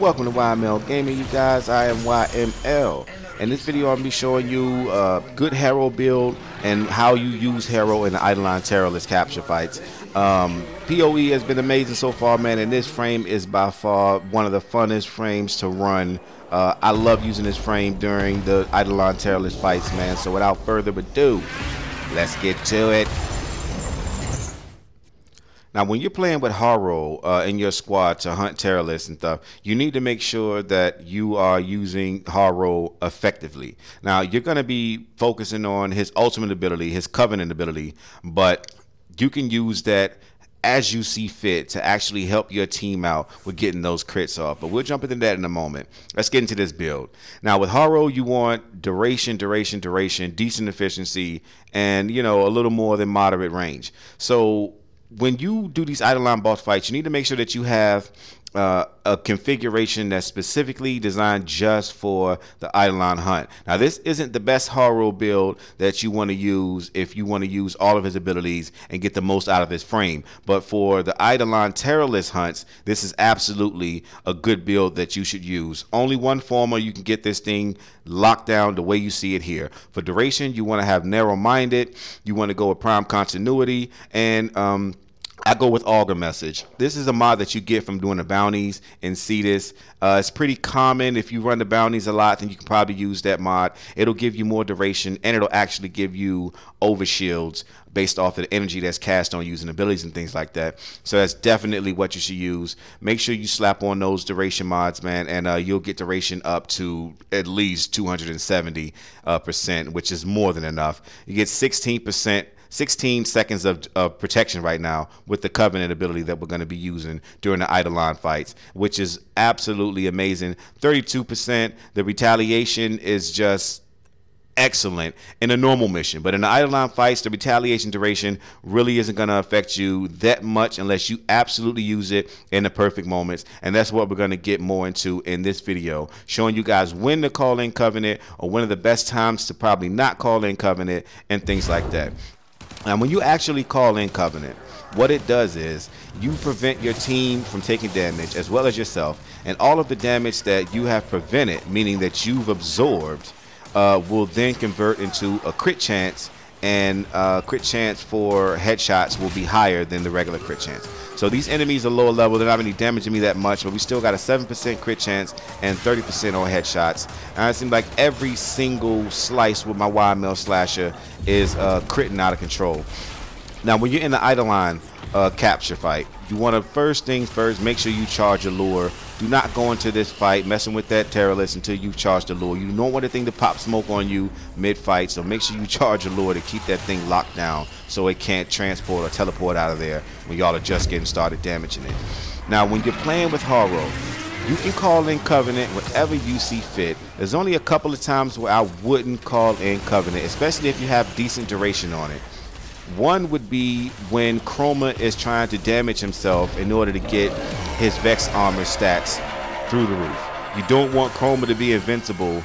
Welcome to YML Gaming, you guys. I am YML. In this video, I'm going to be showing you a good Harrow build and how you use Harrow in the Eidolon Teralyst capture fights. PoE has been amazing so far, man, and this frame is by far one of the funnest frames to run. I love using this frame during the Eidolon Teralyst fights, man. So without further ado, let's get to it. Now, when you're playing with Harrow in your squad to hunt Teralysts and stuff, you need to make sure that you are using Harrow effectively. Now, you're going to be focusing on his ultimate ability, his Covenant ability, but you can use that as you see fit to actually help your team out with getting those crits off. But we'll jump into that in a moment. Let's get into this build. Now, with Harrow, you want duration, decent efficiency, and, you know, a little more than moderate range. So when you do these Eidolon boss fights, you need to make sure that you have a configuration that's specifically designed just for the Eidolon hunt. Now, this isn't the best Harrow build that you want to use if you want to use all of his abilities and get the most out of his frame. But for the Eidolon Teralyst hunts, this is absolutely a good build that you should use. Only one former you can get this thing locked down the way you see it here. For duration, you want to have narrow-minded. You want to go with prime continuity, and I go with Augur Message. This is a mod that you get from doing the bounties in Cetus. It's pretty common. If you run the bounties a lot, then you can probably use that mod. It'll give you more duration, and it'll actually give you overshields based off of the energy that's cast on using abilities and things like that. So that's definitely what you should use. Make sure you slap on those duration mods, man, and you'll get duration up to at least 270%, which is more than enough. You get 16 seconds of protection right now with the Covenant ability that we're going to be using during the Eidolon fights, which is absolutely amazing. 32%. The retaliation is just excellent in a normal mission, but in the Eidolon fights, the retaliation duration really isn't going to affect you that much unless you absolutely use it in the perfect moments, and that's what we're going to get more into in this video, showing you guys when to call in Covenant or when are the best times to probably not call in Covenant and things like that. Now, when you actually call in Covenant, what it does is you prevent your team from taking damage as well as yourself, and all of the damage that you have prevented, meaning that you've absorbed, will then convert into a crit chance, and crit chance for headshots will be higher than the regular crit chance. So these enemies are lower level, they're not really damaging me that much, but we still got a 7% crit chance and 30% on headshots. And it seems like every single slice with my YML slasher is critting out of control. Now, when you're in the Eidolon capture fight, you want to first things first, make sure you charge your lure. Do not go into this fight messing with that Teralyst until you've charged the lure. You don't want the thing to pop smoke on you mid-fight, so make sure you charge your lure to keep that thing locked down so it can't transport or teleport out of there when y'all are just getting started damaging it. Now, when you're playing with Harrow, you can call in Covenant whenever you see fit. There's only a couple of times where I wouldn't call in Covenant, especially if you have decent duration on it. One would be when Chroma is trying to damage himself in order to get his Vex armor stats through the roof. You don't want Chroma to be invincible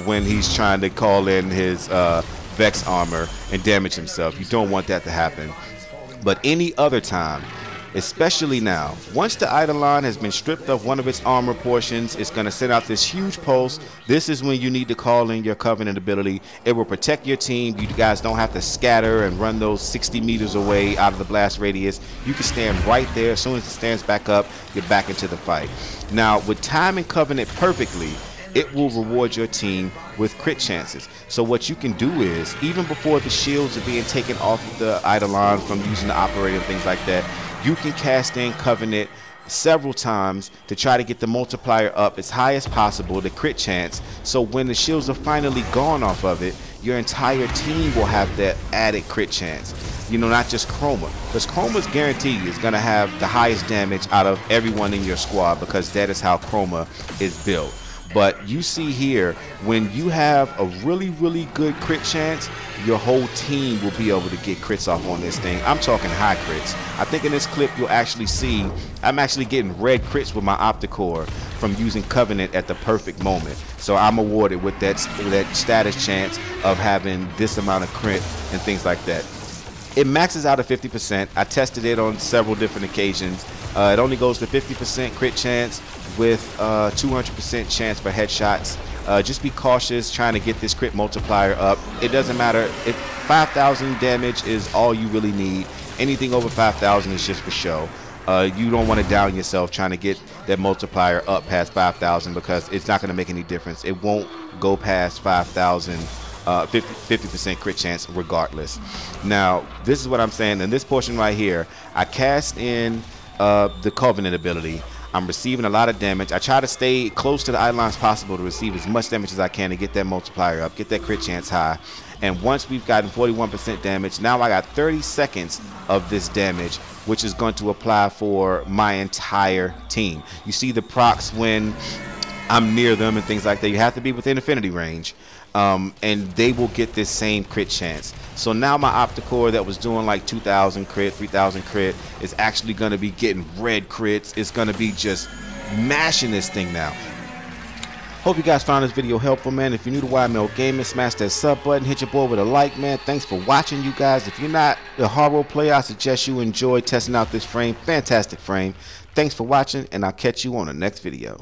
when he's trying to call in his Vex armor and damage himself. You don't want that to happen. But any other time, especially now, once the Eidolon has been stripped of one of its armor portions, it's going to send out this huge pulse. This is when you need to call in your Covenant ability. It will protect your team. You guys don't have to scatter and run those 60 meters away out of the blast radius. You can stand right there. As soon as it stands back up, get back into the fight. Now, with timing Covenant perfectly, it will reward your team with crit chances. So what you can do is, even before the shields are being taken off of the Eidolon from using the operator and things like that, you can cast in Covenant several times to try to get the multiplier up as high as possible, the crit chance, so when the shields are finally gone off of it, your entire team will have that added crit chance. You know, not just Chroma, because Chroma's guaranteed is going to have the highest damage out of everyone in your squad, because that is how Chroma is built. But you see here, when you have a really, really good crit chance, your whole team will be able to get crits off on this thing. I'm talking high crits. I think in this clip you'll actually see I'm actually getting red crits with my Opticore from using Covenant at the perfect moment. So I'm awarded with that status chance of having this amount of crit and things like that. It maxes out at 50%. I tested it on several different occasions. It only goes to 50% crit chance, with 200% chance for headshots. Just be cautious trying to get this crit multiplier up. It doesn't matter if 5,000 damage is all you really need. Anything over 5,000 is just for show. You don't want to down yourself trying to get that multiplier up past 5,000 because it's not going to make any difference. It won't go past 5,000, 50% crit chance regardless. Now, this is what I'm saying. In this portion right here, I cast in the Covenant ability. I'm receiving a lot of damage. I try to stay close to the Eidolon as possible to receive as much damage as I can to get that multiplier up, get that crit chance high. And once we've gotten 41% damage, now I got 30 seconds of this damage, which is going to apply for my entire team. You see the procs when I'm near them and things like that. You have to be within affinity range, and they will get this same crit chance. So now my Opticore that was doing like 2,000 crit, 3,000 crit is actually going to be getting red crits. It's going to be just mashing this thing now. Hope you guys found this video helpful, man. If you're new to YML Gaming, smash that sub button, hit your boy with a like, man. Thanks for watching, you guys. If you're not a Harrow player, I suggest you enjoy testing out this frame. Fantastic frame. Thanks for watching, and I'll catch you on the next video.